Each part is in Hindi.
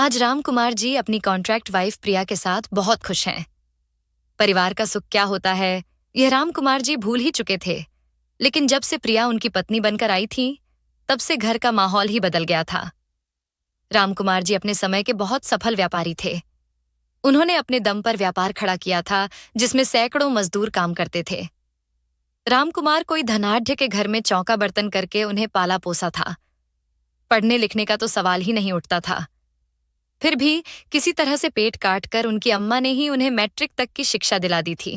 आज राम कुमार जी अपनी कॉन्ट्रैक्ट वाइफ प्रिया के साथ बहुत खुश हैं। परिवार का सुख क्या होता है, यह राम कुमार जी भूल ही चुके थे। लेकिन जब से प्रिया उनकी पत्नी बनकर आई थी, तब से घर का माहौल ही बदल गया था। राम कुमार जी अपने समय के बहुत सफल व्यापारी थे। उन्होंने अपने दम पर व्यापार खड़ा किया था, जिसमें सैकड़ों मजदूर काम करते थे। राम कुमार कोई धनाढ्य के घर में चौका बर्तन करके उन्हें पाला पोसा था। पढ़ने लिखने का तो सवाल ही नहीं उठता था। फिर भी किसी तरह से पेट काट कर उनकी अम्मा ने ही उन्हें मैट्रिक तक की शिक्षा दिला दी थी।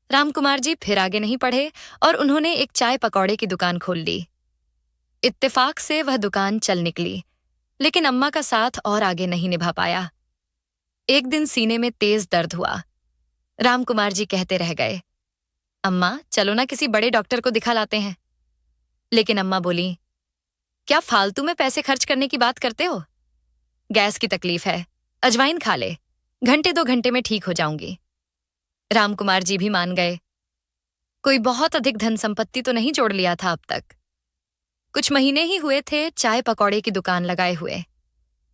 रामकुमार जी फिर आगे नहीं पढ़े और उन्होंने एक चाय पकौड़े की दुकान खोल ली। इत्तेफाक से वह दुकान चल निकली, लेकिन अम्मा का साथ और आगे नहीं निभा पाया। एक दिन सीने में तेज दर्द हुआ। रामकुमार जी कहते रह गए, अम्मा चलो ना किसी बड़े डॉक्टर को दिखा लाते हैं। लेकिन अम्मा बोली, क्या फालतू में पैसे खर्च करने की बात करते हो? गैस की तकलीफ है, अजवाइन खा ले, घंटे 2 घंटे में ठीक हो जाऊंगी। रामकुमार जी भी मान गए। कोई बहुत अधिक धन संपत्ति तो नहीं जोड़ लिया था अब तक। कुछ महीने ही हुए थे चाय पकौड़े की दुकान लगाए हुए।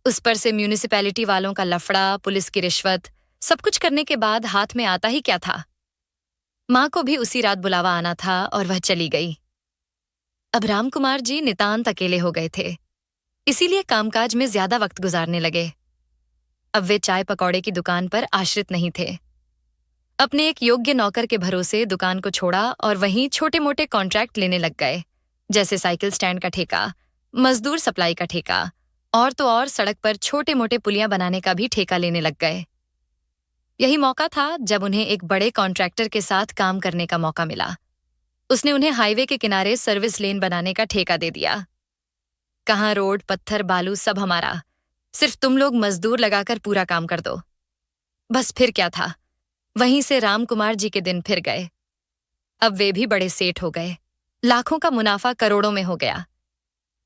उस पर से म्यूनिसिपैलिटी वालों का लफड़ा, पुलिस की रिश्वत, सब कुछ करने के बाद हाथ में आता ही क्या था। माँ को भी उसी रात बुलावा आना था और वह चली गई। अब रामकुमार जी नितांत अकेले हो गए थे, इसीलिए कामकाज में ज्यादा वक्त गुजारने लगे। अब वे चाय पकौड़े की दुकान पर आश्रित नहीं थे। अपने एक योग्य नौकर के भरोसे दुकान को छोड़ा और वहीं छोटे मोटे कॉन्ट्रैक्ट लेने लग गए, जैसे साइकिल स्टैंड का ठेका, मजदूर सप्लाई का ठेका, और तो और सड़क पर छोटे मोटे पुलियां बनाने का भी ठेका लेने लग गए। यही मौका था जब उन्हें एक बड़े कॉन्ट्रैक्टर के साथ काम करने का मौका मिला। उसने उन्हें हाईवे के किनारे सर्विस लेन बनाने का ठेका दे दिया। कहाँ रोड, पत्थर, बालू सब हमारा, सिर्फ तुम लोग मजदूर लगाकर पूरा काम कर दो। बस फिर क्या था, वहीं से रामकुमार जी के दिन फिर गए। अब वे भी बड़े सेठ हो गए, लाखों का मुनाफा करोड़ों में हो गया।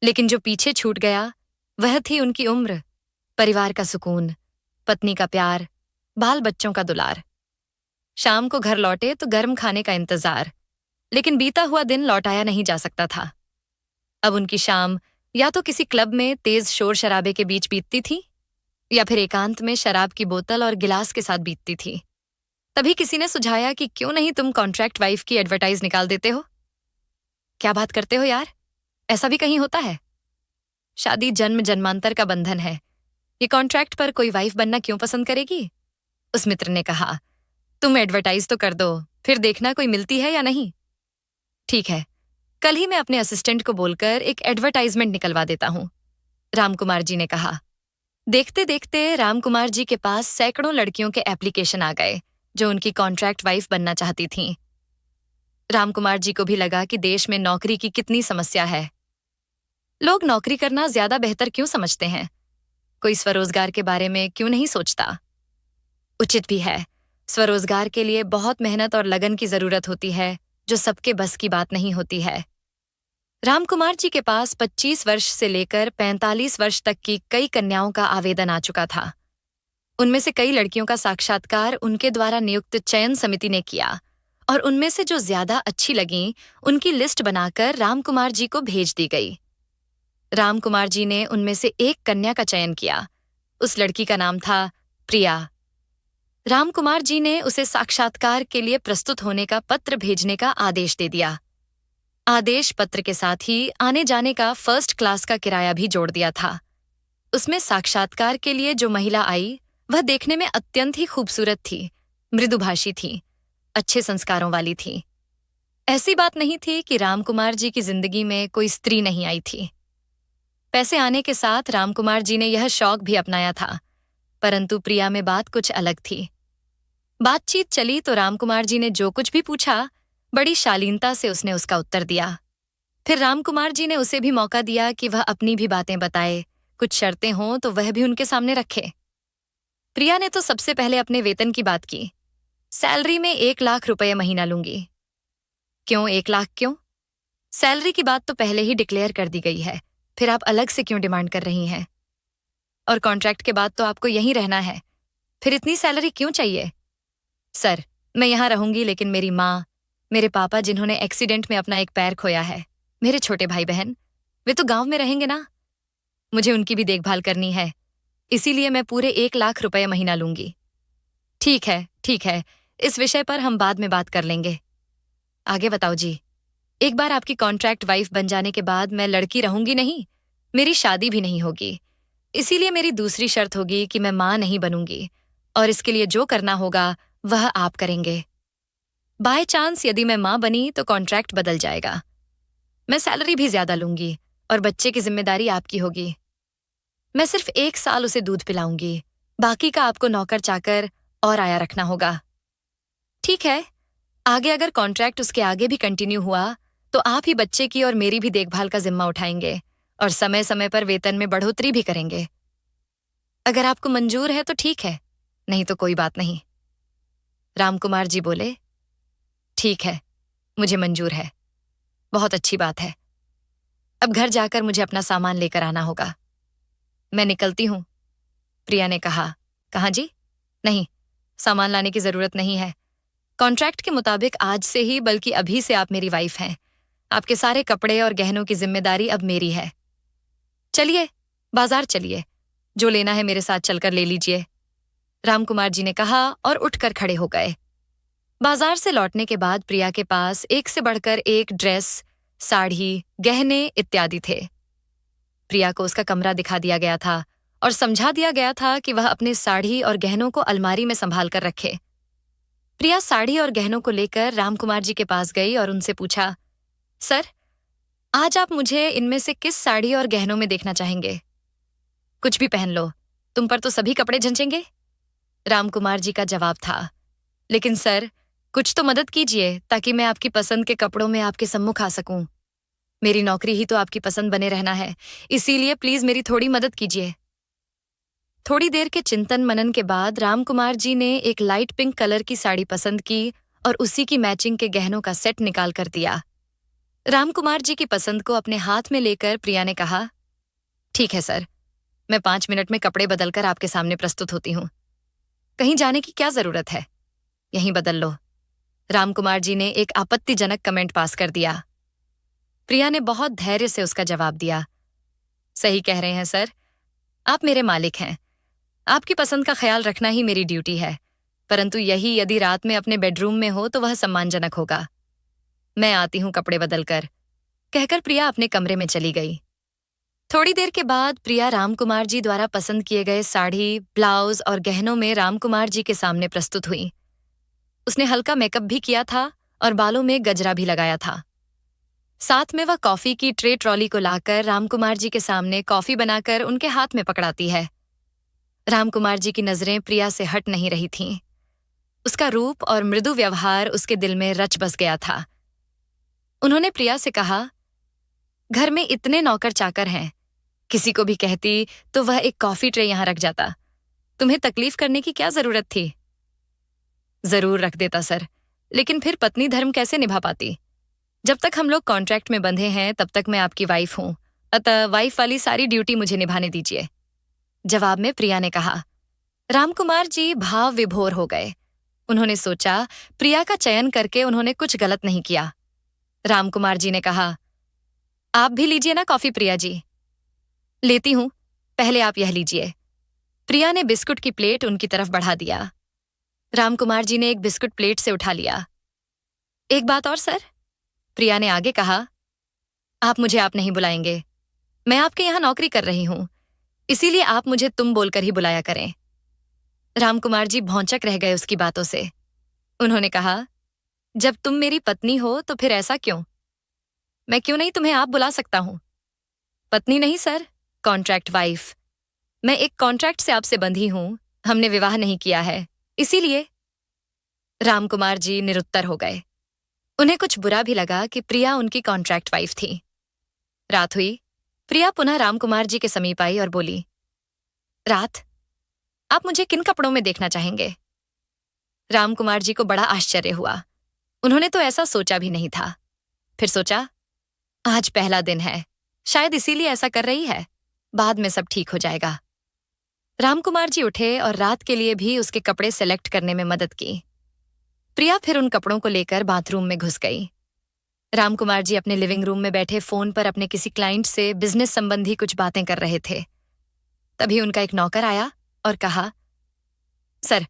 लेकिन जो पीछे छूट गया वह थी उनकी उम्र, परिवार का सुकून, पत्नी का प्यार, बाल बच्चों का दुलार। शाम को घर लौटे तो गर्म खाने का इंतजार, लेकिन बीता हुआ दिन लौटाया नहीं जा सकता था। अब उनकी शाम या तो किसी क्लब में तेज शोर शराबे के बीच बीतती थी, या फिर एकांत में शराब की बोतल और गिलास के साथ बीतती थी। तभी किसी ने सुझाया कि क्यों नहीं तुम कॉन्ट्रैक्ट वाइफ की एडवर्टाइज निकाल देते हो। क्या बात करते हो यार, ऐसा भी कहीं होता है? शादी जन्म जन्मांतर का बंधन है, ये कॉन्ट्रैक्ट पर कोई वाइफ बनना क्यों पसंद करेगी? उस मित्र ने कहा, तुम एडवर्टाइज तो कर दो, फिर देखना कोई मिलती है या नहीं। ठीक है, कल ही मैं अपने असिस्टेंट को बोलकर एक एडवर्टाइजमेंट निकलवा देता हूं, रामकुमार जी ने कहा। देखते देखते रामकुमार जी के पास सैकड़ों लड़कियों के एप्लीकेशन आ गए जो उनकी कॉन्ट्रैक्ट वाइफ बनना चाहती थीं। रामकुमार जी को भी लगा कि देश में नौकरी की कितनी समस्या है। लोग नौकरी करना ज्यादा बेहतर क्यों समझते हैं? कोई स्वरोजगार के बारे में क्यों नहीं सोचता? उचित भी है, स्वरोजगार के लिए बहुत मेहनत और लगन की जरूरत होती है, जो सबके बस की बात नहीं होती है। रामकुमार जी के पास 25 वर्ष से लेकर 45 वर्ष तक की कई कन्याओं का आवेदन आ चुका था। उनमें से कई लड़कियों का साक्षात्कार उनके द्वारा नियुक्त चयन समिति ने किया और उनमें से जो ज्यादा अच्छी लगीं, उनकी लिस्ट बनाकर रामकुमार जी को भेज दी गई। रामकुमार जी ने उनमें से एक कन्या का चयन किया। उस लड़की का नाम था प्रिया। रामकुमार जी ने उसे साक्षात्कार के लिए प्रस्तुत होने का पत्र भेजने का आदेश दे दिया। आदेश पत्र के साथ ही आने जाने का फर्स्ट क्लास का किराया भी जोड़ दिया था। उसमें साक्षात्कार के लिए जो महिला आई, वह देखने में अत्यंत ही खूबसूरत थी, मृदुभाषी थी, अच्छे संस्कारों वाली थी। ऐसी बात नहीं थी कि रामकुमार जी की जिंदगी में कोई स्त्री नहीं आई थी। पैसे आने के साथ रामकुमार जी ने यह शौक भी अपनाया था, परंतु प्रिया में बात कुछ अलग थी। बातचीत चली तो रामकुमार जी ने जो कुछ भी पूछा, बड़ी शालीनता से उसने उसका उत्तर दिया। फिर रामकुमार जी ने उसे भी मौका दिया कि वह अपनी भी बातें बताए, कुछ शर्तें हों तो वह भी उनके सामने रखे। प्रिया ने तो सबसे पहले अपने वेतन की बात की। सैलरी में 1 लाख रुपए महीना लूंगी। क्यों 1 लाख क्यों? सैलरी की बात तो पहले ही डिक्लेयर कर दी गई है, फिर आप अलग से क्यों डिमांड कर रही हैं? और कॉन्ट्रैक्ट के बाद तो आपको यहीं रहना है, फिर इतनी सैलरी क्यों चाहिए? सर, मैं यहाँ रहूंगी, लेकिन मेरी माँ, मेरे पापा जिन्होंने एक्सीडेंट में अपना एक पैर खोया है, मेरे छोटे भाई बहन, वे तो गांव में रहेंगे ना। मुझे उनकी भी देखभाल करनी है, इसीलिए मैं पूरे 1 लाख रुपए महीना लूंगी। ठीक है, ठीक है, इस विषय पर हम बाद में बात कर लेंगे। आगे बताओ जी। एक बार आपकी कॉन्ट्रैक्ट वाइफ बन जाने के बाद मैं लड़की रहूंगी नहीं, मेरी शादी भी नहीं होगी। इसीलिए मेरी दूसरी शर्त होगी कि मैं मां नहीं बनूंगी, और इसके लिए जो करना होगा वह आप करेंगे। बाय चांस यदि मैं मां बनी तो कॉन्ट्रैक्ट बदल जाएगा। मैं सैलरी भी ज्यादा लूंगी और बच्चे की जिम्मेदारी आपकी होगी। मैं सिर्फ 1 साल उसे दूध पिलाऊंगी, बाकी का आपको नौकर चाकर और आया रखना होगा। ठीक है, आगे अगर कॉन्ट्रैक्ट उसके आगे भी कंटिन्यू हुआ तो आप ही बच्चे की और मेरी भी देखभाल का जिम्मा उठाएंगे और समय समय पर वेतन में बढ़ोतरी भी करेंगे। अगर आपको मंजूर है तो ठीक है, नहीं तो कोई बात नहीं। रामकुमार जी बोले, ठीक है, मुझे मंजूर है। बहुत अच्छी बात है। अब घर जाकर मुझे अपना सामान लेकर आना होगा। मैं निकलती हूं, प्रिया ने कहा। कहाँ जी? नहीं, सामान लाने की जरूरत नहीं है। कॉन्ट्रैक्ट के मुताबिक आज से ही, बल्कि अभी से आप मेरी वाइफ हैं। आपके सारे कपड़े और गहनों की जिम्मेदारी अब मेरी है। चलिए, बाजार चलिए, जो लेना है मेरे साथ चलकर ले लीजिए, रामकुमार जी ने कहा और उठकर खड़े हो गए। बाजार से लौटने के बाद प्रिया के पास एक से बढ़कर एक ड्रेस, साड़ी, गहने इत्यादि थे। प्रिया को उसका कमरा दिखा दिया गया था और समझा दिया गया था कि वह अपने साड़ी और गहनों को अलमारी में संभाल कर रखे। प्रिया साड़ी और गहनों को लेकर रामकुमार जी के पास गई और उनसे पूछा, सर, आज आप मुझे इनमें से किस साड़ी और गहनों में देखना चाहेंगे? कुछ भी पहन लो, तुम पर तो सभी कपड़े जंचेंगे। रामकुमार जी का जवाब था, लेकिन सर, कुछ तो मदद कीजिए ताकि मैं आपकी पसंद के कपड़ों में आपके सम्मुख आ सकूं। मेरी नौकरी ही तो आपकी पसंद बने रहना है, इसीलिए प्लीज मेरी थोड़ी मदद कीजिए। थोड़ी देर के चिंतन मनन के बाद रामकुमार जी ने एक लाइट पिंक कलर की साड़ी पसंद की और उसी की मैचिंग के गहनों का सेट निकाल कर दिया। रामकुमार जी की पसंद को अपने हाथ में लेकर प्रिया ने कहा, ठीक है सर, मैं 5 मिनट में कपड़े बदलकर आपके सामने प्रस्तुत होती हूँ। कहीं जाने की क्या जरूरत है, यहीं बदल लो। रामकुमार जी ने एक आपत्तिजनक कमेंट पास कर दिया। प्रिया ने बहुत धैर्य से उसका जवाब दिया, सही कह रहे हैं सर, आप मेरे मालिक हैं। आपकी पसंद का ख्याल रखना ही मेरी ड्यूटी है, परंतु यही यदि रात में अपने बेडरूम में हो तो वह सम्मानजनक होगा। मैं आती हूँ कपड़े बदलकर, कहकर प्रिया अपने कमरे में चली गई। थोड़ी देर के बाद प्रिया रामकुमार जी द्वारा पसंद किए गए साड़ी, ब्लाउज और गहनों में रामकुमार जी के सामने प्रस्तुत हुई। उसने हल्का मेकअप भी किया था और बालों में गजरा भी लगाया था। साथ में वह कॉफी की ट्रे ट्रॉली को लाकर रामकुमार जी के सामने कॉफी बनाकर उनके हाथ में पकड़ाती है। रामकुमार जी की नजरें प्रिया से हट नहीं रही थीं। उसका रूप और मृदु व्यवहार उसके दिल में रच बस गया था। उन्होंने प्रिया से कहा, घर में इतने नौकर चाकर हैं, किसी को भी कहती तो वह एक कॉफी ट्रे यहां रख जाता। तुम्हें तकलीफ करने की क्या जरूरत थी? जरूर रख देता सर, लेकिन फिर पत्नी धर्म कैसे निभा पाती? जब तक हम लोग कॉन्ट्रैक्ट में बंधे हैं तब तक मैं आपकी वाइफ हूं, अतः वाइफ वाली सारी ड्यूटी मुझे निभाने दीजिए, जवाब में प्रिया ने कहा। रामकुमार जी भाव विभोर हो गए। उन्होंने सोचा, प्रिया का चयन करके उन्होंने कुछ गलत नहीं किया। रामकुमार जी ने कहा, आप भी लीजिए ना कॉफी प्रिया जी। लेती हूं, पहले आप यह लीजिए। प्रिया ने बिस्कुट की प्लेट उनकी तरफ बढ़ा दिया। रामकुमार जी ने एक बिस्कुट प्लेट से उठा लिया। एक बात और सर, प्रिया ने आगे कहा, आप मुझे आप नहीं बुलाएंगे। मैं आपके यहां नौकरी कर रही हूं, इसीलिए आप मुझे तुम बोलकर ही बुलाया करें। रामकुमार जी भौंचक रह गए उसकी बातों से। उन्होंने कहा, जब तुम मेरी पत्नी हो तो फिर ऐसा क्यों? मैं क्यों नहीं तुम्हें आप बुला सकता हूं? पत्नी नहीं सर, कॉन्ट्रैक्ट वाइफ। मैं एक कॉन्ट्रैक्ट से आपसे बंधी हूं, हमने विवाह नहीं किया है, इसीलिए। रामकुमार जी निरुत्तर हो गए। उन्हें कुछ बुरा भी लगा कि प्रिया उनकी कॉन्ट्रैक्ट वाइफ थी। रात हुई। प्रिया पुनः रामकुमार जी के समीप आई और बोली, रात, आप मुझे किन कपड़ों में देखना चाहेंगे? रामकुमार जी को बड़ा आश्चर्य हुआ। उन्होंने तो ऐसा सोचा भी नहीं था। फिर सोचा, आज पहला दिन है, शायद इसीलिए ऐसा कर रही है, बाद में सब ठीक हो जाएगा। रामकुमार जी उठे और रात के लिए भी उसके कपड़े सेलेक्ट करने में मदद की। प्रिया फिर उन कपड़ों को लेकर बाथरूम में घुस गई। रामकुमार जी अपने लिविंग रूम में बैठे फोन पर अपने किसी क्लाइंट से बिजनेस संबंधी कुछ बातें कर रहे थे। तभी उनका एक नौकर आया और कहा, सर,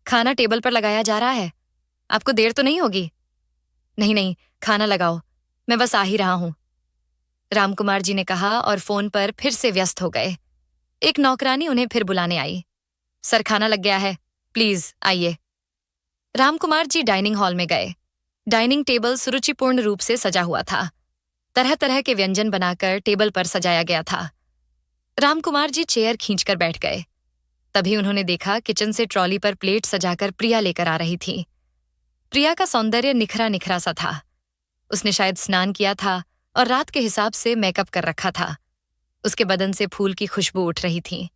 खाना टेबल पर लगाया जा रहा है, आपको देर तो नहीं होगी? नहीं नहीं, खाना लगाओ, मैं बस आ ही रहा हूं, रामकुमार जी ने कहा और फोन पर फिर से व्यस्त हो गए। एक नौकरानी उन्हें फिर बुलाने आई। सर, खाना लग गया है, प्लीज आइए। रामकुमार जी डाइनिंग हॉल में गए। डाइनिंग टेबल सुरुचिपूर्ण रूप से सजा हुआ था। तरह तरह के व्यंजन बनाकर टेबल पर सजाया गया था। रामकुमार जी चेयर खींचकर बैठ गए। तभी उन्होंने देखा किचन से ट्रॉली पर प्लेट सजाकर प्रिया लेकर आ रही थी। प्रिया का सौंदर्य निखरा निखरा सा था। उसने शायद स्नान किया था और रात के हिसाब से मेकअप कर रखा था। उसके बदन से फूल की खुशबू उठ रही थी।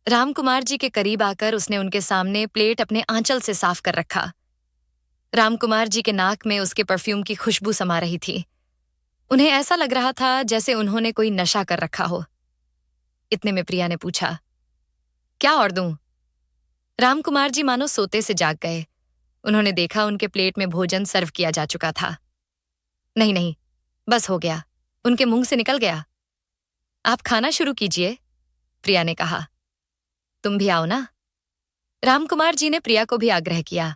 रामकुमार जी के करीब आकर उसने उनके सामने प्लेट अपने आंचल से साफ कर रखा। रामकुमार जी के नाक में उसके परफ्यूम की खुशबू समा रही थी। उन्हें ऐसा लग रहा था जैसे उन्होंने कोई नशा कर रखा हो। इतने में प्रिया ने पूछा, क्या और दूं? रामकुमार जी मानो सोते से जाग गए। उन्होंने देखा उनके प्लेट में भोजन सर्व किया जा चुका था। नहीं नहीं, बस हो गया, उनके मुंह से निकल गया। आप खाना शुरू कीजिए, प्रिया ने कहा। तुम भी आओ ना। रामकुमार जी ने प्रिया को भी आग्रह किया।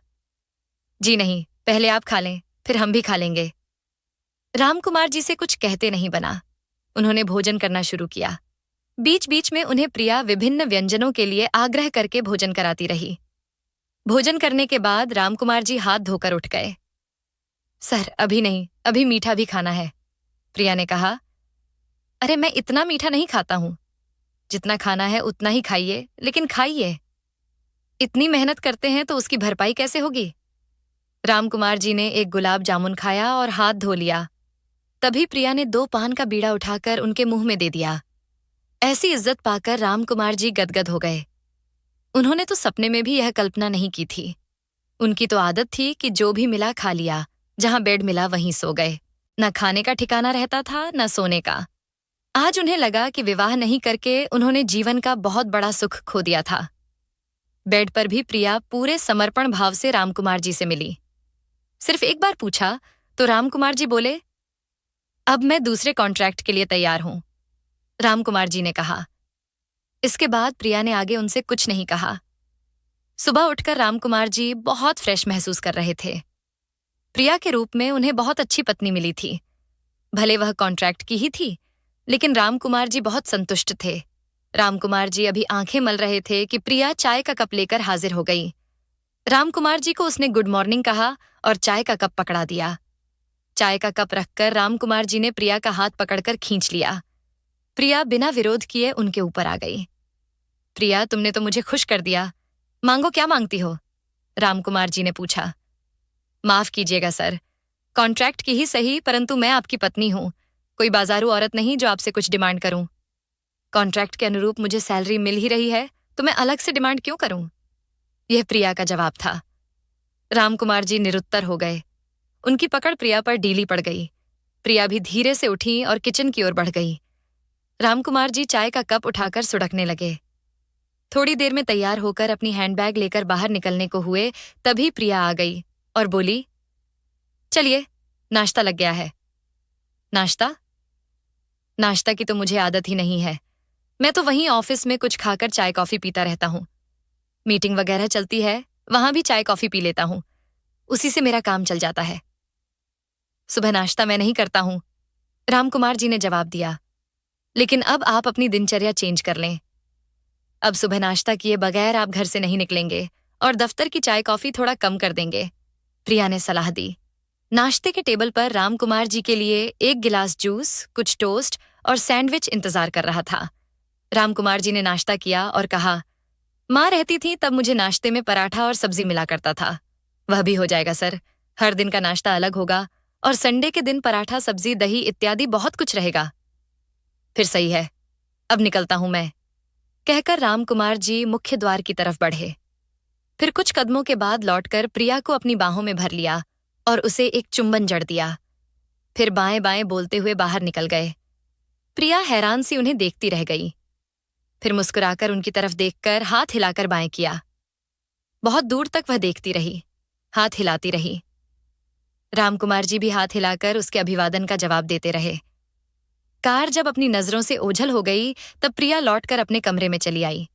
जी नहीं, पहले आप खा लें, फिर हम भी खा लेंगे। रामकुमार जी से कुछ कहते नहीं बना। उन्होंने भोजन करना शुरू किया। बीच बीच में उन्हें प्रिया विभिन्न व्यंजनों के लिए आग्रह करके भोजन कराती रही। भोजन करने के बाद रामकुमार जी हाथ धोकर उठ गए। सर, अभी नहीं, अभी मीठा भी खाना है, प्रिया ने कहा। अरे, मैं इतना मीठा नहीं खाता हूं। जितना खाना है उतना ही खाइए, लेकिन खाइए। इतनी मेहनत करते हैं तो उसकी भरपाई कैसे होगी? रामकुमार जी ने एक गुलाब जामुन खाया और हाथ धो लिया। तभी प्रिया ने 2 पान का बीड़ा उठाकर उनके मुंह में दे दिया। ऐसी इज्जत पाकर रामकुमार जी गदगद हो गए। उन्होंने तो सपने में भी यह कल्पना नहीं की थी। उनकी तो आदत थी कि जो भी मिला खा लिया, जहां बेड मिला वहीं सो गए। न खाने का ठिकाना रहता था, न सोने का। आज उन्हें लगा कि विवाह नहीं करके उन्होंने जीवन का बहुत बड़ा सुख खो दिया था। बेड पर भी प्रिया पूरे समर्पण भाव से रामकुमार जी से मिली। सिर्फ एक बार पूछा तो रामकुमार जी बोले, अब मैं दूसरे कॉन्ट्रैक्ट के लिए तैयार हूं, रामकुमार जी ने कहा। इसके बाद प्रिया ने आगे उनसे कुछ नहीं कहा। सुबह उठकर रामकुमार जी बहुत फ्रेश महसूस कर रहे थे। प्रिया के रूप में उन्हें बहुत अच्छी पत्नी मिली थी। भले वह कॉन्ट्रैक्ट की ही थी, लेकिन रामकुमार जी बहुत संतुष्ट थे। रामकुमार जी अभी आंखें मल रहे थे कि प्रिया चाय का कप लेकर हाजिर हो गई। रामकुमार जी को उसने गुड मॉर्निंग कहा और चाय का कप पकड़ा दिया। चाय का कप रखकर रामकुमार जी ने प्रिया का हाथ पकड़कर खींच लिया। प्रिया बिना विरोध किए उनके ऊपर आ गई। प्रिया, तुमने तो मुझे खुश कर दिया। मांगो, क्या मांगती हो? रामकुमार जी ने पूछा। माफ कीजिएगा सर, कॉन्ट्रैक्ट की ही सही, परंतु मैं आपकी पत्नी हूं, कोई बाजारू औरत नहीं जो आपसे कुछ डिमांड करूं। कॉन्ट्रैक्ट के अनुरूप मुझे सैलरी मिल ही रही है, तो मैं अलग से डिमांड क्यों करूं? यह प्रिया का जवाब था। रामकुमार जी निरुत्तर हो गए। उनकी पकड़ प्रिया पर ढीली पड़ गई। प्रिया भी धीरे से उठी और किचन की ओर बढ़ गई। रामकुमार जी चाय का कप उठाकर सुड़कने लगे। थोड़ी देर में तैयार होकर अपनी हैंडबैग लेकर बाहर निकलने को हुए, तभी प्रिया आ गई और बोली, चलिए, नाश्ता लग गया है। नाश्ता? नाश्ता की तो मुझे आदत ही नहीं है। मैं तो वहीं ऑफिस में कुछ खाकर चाय कॉफी पीता रहता हूं। मीटिंग वगैरह चलती है, वहां भी चाय कॉफी पी लेता हूं। उसी से मेरा काम चल जाता है। सुबह नाश्ता मैं नहीं करता हूं, रामकुमार जी ने जवाब दिया। लेकिन अब आप अपनी दिनचर्या चेंज कर लें। अब सुबह नाश्ता किए बगैर आप घर से नहीं निकलेंगे और दफ्तर की चाय कॉफी थोड़ा कम कर देंगे, प्रिया ने सलाह दी। नाश्ते के टेबल पर रामकुमार जी के लिए 1 गिलास जूस, कुछ टोस्ट और सैंडविच इंतजार कर रहा था। रामकुमार जी ने नाश्ता किया और कहा, माँ रहती थी तब मुझे नाश्ते में पराठा और सब्जी मिला करता था। वह भी हो जाएगा सर, हर दिन का नाश्ता अलग होगा और संडे के दिन पराठा, सब्जी, दही इत्यादि बहुत कुछ रहेगा। फिर सही है, अब निकलता हूं मैं, कहकर रामकुमार जी मुख्य द्वार की तरफ बढ़े। फिर कुछ कदमों के बाद लौटकर प्रिया को अपनी बाहों में भर लिया और उसे एक चुंबन जड़ दिया। फिर बाएं बाएं बोलते हुए बाहर निकल गए। प्रिया हैरान सी उन्हें देखती रह गई। फिर मुस्कुराकर उनकी तरफ देखकर हाथ हिलाकर बाएं किया। बहुत दूर तक वह देखती रही, हाथ हिलाती रही। रामकुमार जी भी हाथ हिलाकर उसके अभिवादन का जवाब देते रहे। कार जब अपनी नजरों से ओझल हो गई तब प्रिया लौटकर अपने कमरे में चली आई।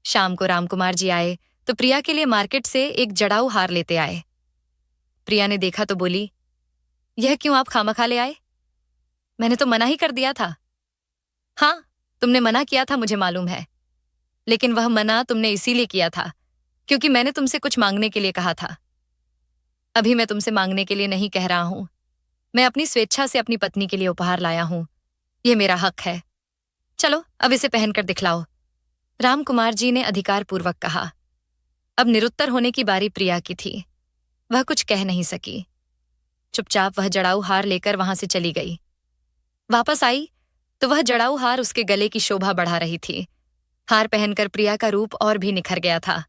शाम को रामकुमार जी आए तो प्रिया के लिए मार्केट से एक जड़ाऊ हार लेते आए। प्रिया ने देखा तो बोली, यह क्यों आप खामखा ले आए? मैंने तो मना ही कर दिया था। हाँ, तुमने मना किया था, मुझे मालूम है, लेकिन वह मना तुमने इसीलिए किया था क्योंकि मैंने तुमसे कुछ मांगने के लिए कहा था। अभी मैं तुमसे मांगने के लिए नहीं कह रहा हूं, मैं अपनी स्वेच्छा से अपनी पत्नी के लिए उपहार लाया हूं। यह मेरा हक है। चलो अब इसे पहनकर दिखलाओ, रामकुमार जी ने अधिकारपूर्वक कहा। अब निरुत्तर होने की बारी प्रिया की थी। वह कुछ कह नहीं सकी। चुपचाप वह जड़ाऊ हार लेकर वहां से चली गई। वापस आई तो वह जड़ाऊ हार उसके गले की शोभा बढ़ा रही थी। हार पहनकर प्रिया का रूप और भी निखर गया था।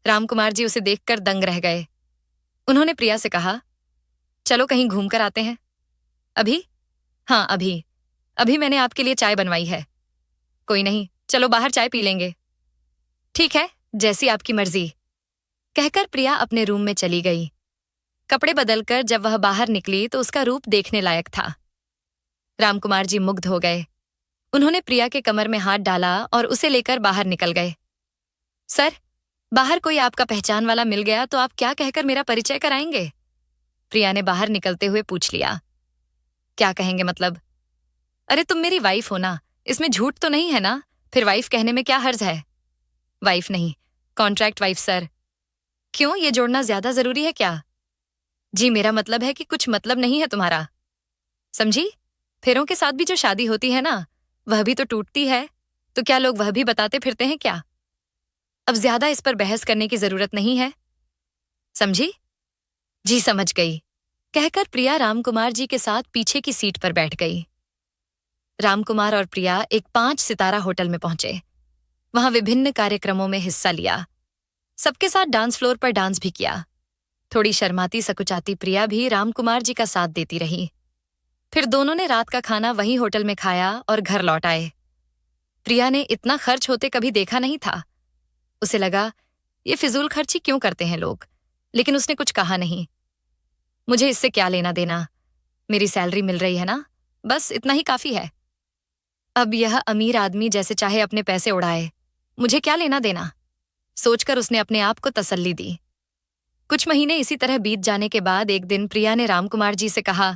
रामकुमार जी उसे देखकर दंग रह गए। उन्होंने प्रिया से कहा, चलो कहीं घूम कर आते हैं। अभी? हाँ अभी। अभी मैंने आपके लिए चाय बनवाई है। कोई नहीं, चलो बाहर चाय पी लेंगे। ठीक है, जैसी आपकी मर्जी, कहकर प्रिया अपने रूम में चली गई। कपड़े बदलकर जब वह बाहर निकली तो उसका रूप देखने लायक था। रामकुमार जी मुग्ध हो गए। उन्होंने प्रिया के कमर में हाथ डाला और उसे लेकर बाहर निकल गए। सर, बाहर कोई आपका पहचान वाला मिल गया तो आप क्या कहकर मेरा परिचय कराएंगे? प्रिया ने बाहर निकलते हुए पूछ लिया। क्या कहेंगे मतलब? अरे तुम मेरी वाइफ हो ना, इसमें झूठ तो नहीं है ना? फिर वाइफ कहने में क्या हर्ज है? वाइफ नहीं, कॉन्ट्रैक्ट वाइफ सर। क्यों, ये जोड़ना ज्यादा जरूरी है क्या? जी मेरा मतलब है कि कुछ मतलब नहीं है तुम्हारा, समझी? फेरों के साथ भी जो शादी होती है ना, वह भी तो टूटती है, तो क्या लोग वह भी बताते फिरते हैं क्या? अब ज्यादा इस पर बहस करने की जरूरत नहीं है, समझी? जी समझ गई, कहकर प्रिया रामकुमार जी के साथ पीछे की सीट पर बैठ गई। रामकुमार और प्रिया एक 5 सितारा होटल में पहुंचे। वहां विभिन्न कार्यक्रमों में हिस्सा लिया। सबके साथ डांस फ्लोर पर डांस भी किया। थोड़ी शर्माती सकुचाती प्रिया भी रामकुमार जी का साथ देती रही। फिर दोनों ने रात का खाना वही होटल में खाया और घर लौट आए। प्रिया ने इतना खर्च होते कभी देखा नहीं था। उसे लगा, ये फिजूल खर्ची क्यों करते हैं लोग, लेकिन उसने कुछ कहा नहीं। मुझे इससे क्या लेना देना, मेरी सैलरी मिल रही है ना, बस इतना ही काफी है। अब यह अमीर आदमी जैसे चाहे अपने पैसे उड़ाए, मुझे क्या लेना देना, सोचकर उसने अपने आप को तसल्ली दी। कुछ महीने इसी तरह बीत जाने के बाद एक दिन प्रिया ने रामकुमार जी से कहा,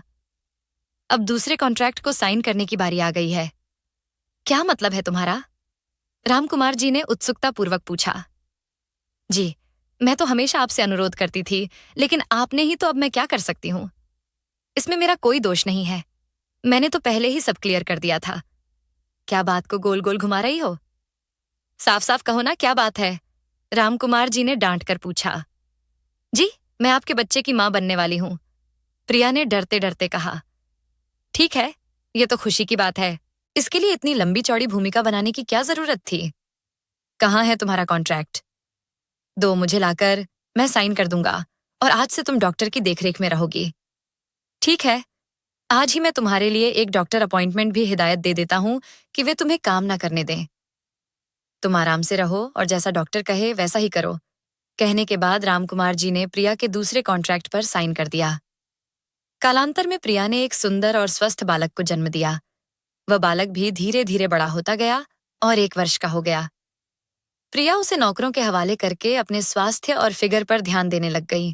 अब दूसरे कॉन्ट्रैक्ट को साइन करने की बारी आ गई है। क्या मतलब है तुम्हारा? रामकुमार जी ने उत्सुकतापूर्वक पूछा। जी, मैं तो हमेशा आपसे अनुरोध करती थी, लेकिन आपने ही तो, अब मैं क्या कर सकती हूं? इसमें मेरा कोई दोष नहीं है, मैंने तो पहले ही सब क्लियर कर दिया था। क्या बात को गोल गोल घुमा रही हो? साफ साफ कहो ना, क्या बात है? रामकुमार जी ने डांट कर पूछा। जी, मैं आपके बच्चे की मां बनने वाली हूं, प्रिया ने डरते डरते कहा। ठीक है, ये तो खुशी की बात है। इसके लिए इतनी लंबी चौड़ी भूमिका बनाने की क्या जरूरत थी? कहाँ है तुम्हारा कॉन्ट्रैक्ट? दो मुझे लाकर, मैं साइन कर दूंगा और आज से तुम डॉक्टर की देखरेख में रहोगी। ठीक है, आज ही मैं तुम्हारे लिए एक डॉक्टर अपॉइंटमेंट भी हिदायत दे देता हूं कि वे तुम्हें काम ना करने दें। तुम आराम से रहो और जैसा डॉक्टर कहे वैसा ही करो। कहने के बाद रामकुमार जी ने प्रिया के दूसरे कॉन्ट्रैक्ट पर साइन कर दिया। कालांतर में प्रिया ने एक सुंदर और स्वस्थ बालक को जन्म दिया। वह बालक भी धीरे धीरे बड़ा होता गया और 1 वर्ष का हो गया। प्रिया उसे नौकरों के हवाले करके अपने स्वास्थ्य और फिगर पर ध्यान देने लग गई।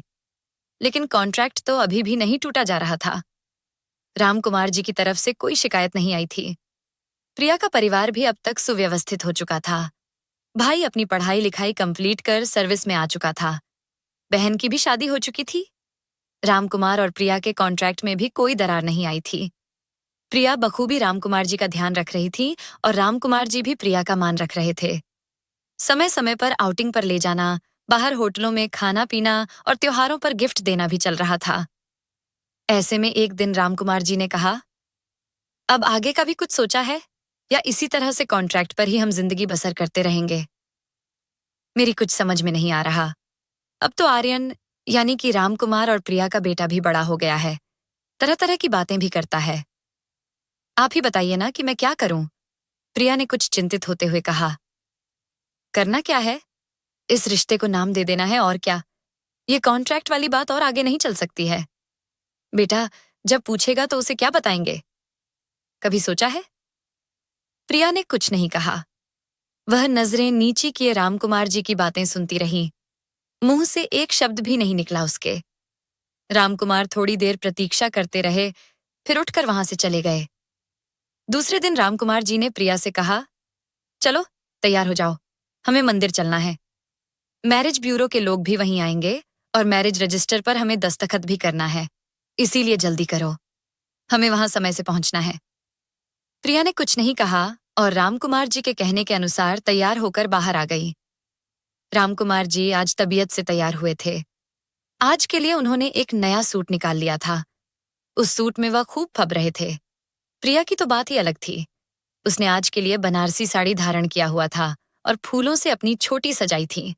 लेकिन कॉन्ट्रैक्ट तो अभी भी नहीं टूटा जा रहा था। रामकुमार जी की तरफ से कोई शिकायत नहीं आई थी। प्रिया का परिवार भी अब तक सुव्यवस्थित हो चुका था। भाई अपनी पढ़ाई लिखाई कंप्लीट कर सर्विस में आ चुका था। बहन की भी शादी हो चुकी थी। रामकुमार और प्रिया के कॉन्ट्रैक्ट में भी कोई दरार नहीं आई थी। प्रिया बखूबी रामकुमार जी का ध्यान रख रही थी और रामकुमार जी भी प्रिया का मान रख रहे थे। समय समय पर आउटिंग पर ले जाना, बाहर होटलों में खाना पीना और त्योहारों पर गिफ्ट देना भी चल रहा था। ऐसे में एक दिन रामकुमार जी ने कहा, अब आगे का भी कुछ सोचा है या इसी तरह से कॉन्ट्रैक्ट पर ही हम जिंदगी बसर करते रहेंगे? मेरी कुछ समझ में नहीं आ रहा। अब तो आर्यन यानी कि रामकुमार और प्रिया का बेटा भी बड़ा हो गया है, तरह तरह की बातें भी करता है। आप ही बताइए ना कि मैं क्या करूं? प्रिया ने कुछ चिंतित होते हुए कहा। करना क्या है? इस रिश्ते को नाम दे देना है और क्या। ये कॉन्ट्रैक्ट वाली बात और आगे नहीं चल सकती है। बेटा जब पूछेगा तो उसे क्या बताएंगे? कभी सोचा है? प्रिया ने कुछ नहीं कहा। वह नजरें नीची किए रामकुमार जी की बातें सुनती रही। मुंह से एक शब्द भी नहीं निकला उसके। रामकुमार थोड़ी देर प्रतीक्षा करते रहे, फिर उठकर वहां से चले गए। दूसरे दिन रामकुमार जी ने प्रिया से कहा, चलो तैयार हो जाओ, हमें मंदिर चलना है। मैरिज ब्यूरो के लोग भी वहीं आएंगे और मैरिज रजिस्टर पर हमें दस्तखत भी करना है, इसीलिए जल्दी करो, हमें वहां समय से पहुंचना है। प्रिया ने कुछ नहीं कहा और रामकुमार जी के कहने के अनुसार तैयार होकर बाहर आ गई। रामकुमार जी आज तबीयत से तैयार हुए थे। आज के लिए उन्होंने एक नया सूट निकाल लिया था। उस सूट में वह खूब फब रहे थे। प्रिया की तो बात ही अलग थी। उसने आज के लिए बनारसी साड़ी धारण किया हुआ था और फूलों से अपनी छोटी सजाई थी।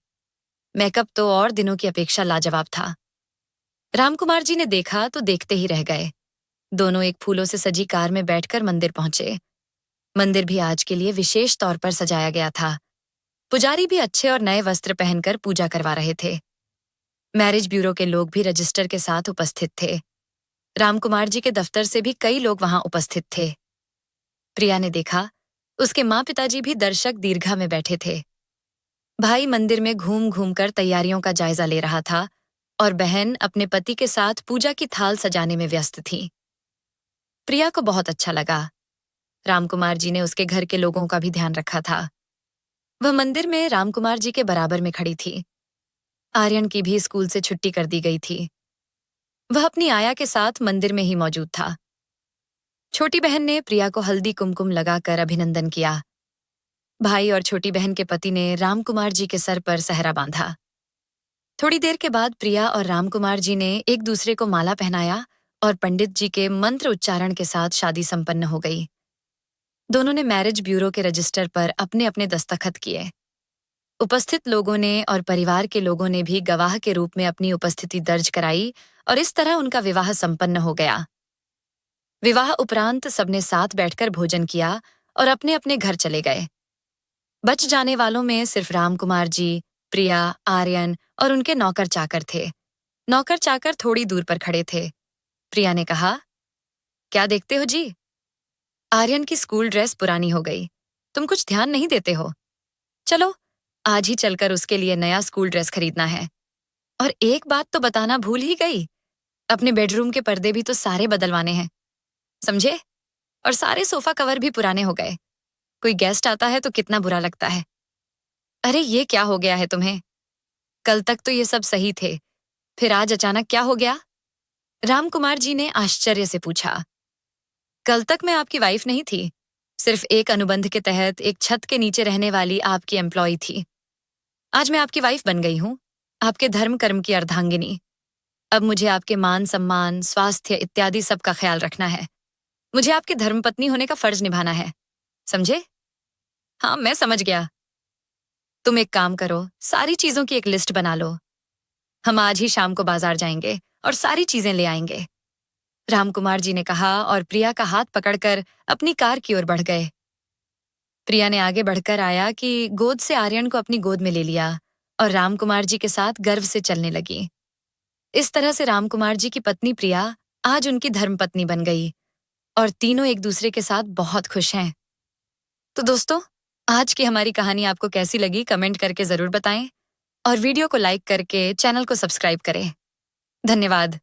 मेकअप तो और दिनों की अपेक्षा लाजवाब था। रामकुमार जी ने देखा तो देखते ही रह गए। दोनों एक फूलों से सजी कार में बैठकर मंदिर पहुंचे। मंदिर भी आज के लिए विशेष तौर पर सजाया गया था। पुजारी भी अच्छे और नए वस्त्र पहनकर पूजा करवा रहे थे। मैरिज ब्यूरो के लोग भी रजिस्टर के साथ उपस्थित थे। रामकुमार जी के दफ्तर से भी कई लोग वहां उपस्थित थे। प्रिया ने देखा, उसके माँ पिताजी भी दर्शक दीर्घा में बैठे थे। भाई मंदिर में घूम घूम कर तैयारियों का जायजा ले रहा था और बहन अपने पति के साथ पूजा की थाल सजाने में व्यस्त थी। प्रिया को बहुत अच्छा लगा। रामकुमार जी ने उसके घर के लोगों का भी ध्यान रखा था। वह मंदिर में रामकुमार जी के बराबर में खड़ी थी। आर्यन की भी स्कूल से छुट्टी कर दी गई थी। वह अपनी आया के साथ मंदिर में ही मौजूद था। छोटी बहन ने प्रिया को हल्दी कुमकुम लगाकर अभिनंदन किया। भाई और छोटी बहन के पति ने रामकुमार जी के सर पर सहरा बांधा। थोड़ी देर के बाद प्रिया और रामकुमार जी ने एक दूसरे को माला पहनाया और पंडित जी के मंत्र उच्चारण के साथ शादी संपन्न हो गई। दोनों ने मैरिज ब्यूरो के रजिस्टर पर अपने अपने दस्तखत किए। उपस्थित लोगों ने और परिवार के लोगों ने भी गवाह के रूप में अपनी उपस्थिति दर्ज कराई और इस तरह उनका विवाह संपन्न हो गया। विवाह उपरांत सबने साथ बैठकर भोजन किया और अपने अपने घर चले गए। बच जाने वालों में सिर्फ रामकुमार जी, प्रिया, आर्यन और उनके नौकर चाकर थे। नौकर चाकर थोड़ी दूर पर खड़े थे। प्रिया ने कहा, क्या देखते हो जी? आर्यन की स्कूल ड्रेस पुरानी हो गई, तुम कुछ ध्यान नहीं देते हो। चलो आज ही चलकर उसके लिए नया स्कूल ड्रेस खरीदना है। और एक बात तो बताना भूल ही गई, अपने बेडरूम के पर्दे भी तो सारे बदलवाने हैं, समझे? और सारे सोफा कवर भी पुराने हो गए। कोई गेस्ट आता है तो कितना बुरा लगता है। अरे ये क्या हो गया है तुम्हें? कल तक तो ये सब सही थे, फिर आज अचानक क्या हो गया? रामकुमार जी ने आश्चर्य से पूछा। कल तक मैं आपकी वाइफ नहीं थी, सिर्फ एक अनुबंध के तहत एक छत के नीचे रहने वाली आपकी एम्प्लॉय थी। आज मैं आपकी वाइफ बन गई हूँ, आपके धर्म कर्म की अर्धांगिनी। अब मुझे आपके मान सम्मान, स्वास्थ्य इत्यादि सब का ख्याल रखना है। मुझे आपकी धर्मपत्नी होने का फर्ज निभाना है, समझे? हाँ, मैं समझ गया। तुम एक काम करो, सारी चीजों की एक लिस्ट बना लो। हम आज ही शाम को बाजार जाएंगे और सारी चीजें ले आएंगे, रामकुमार जी ने कहा और प्रिया का हाथ पकड़कर अपनी कार की ओर बढ़ गए। प्रिया ने आगे बढ़कर आया कि गोद से आर्यन को अपनी गोद में ले लिया और रामकुमार जी के साथ गर्व से चलने लगी। इस तरह से रामकुमार जी की पत्नी प्रिया आज उनकी धर्मपत्नी बन गई और तीनों एक दूसरे के साथ बहुत खुश हैं। तो दोस्तों, आज की हमारी कहानी आपको कैसी लगी कमेंट करके जरूर बताएं और वीडियो को लाइक करके चैनल को सब्सक्राइब करें। धन्यवाद।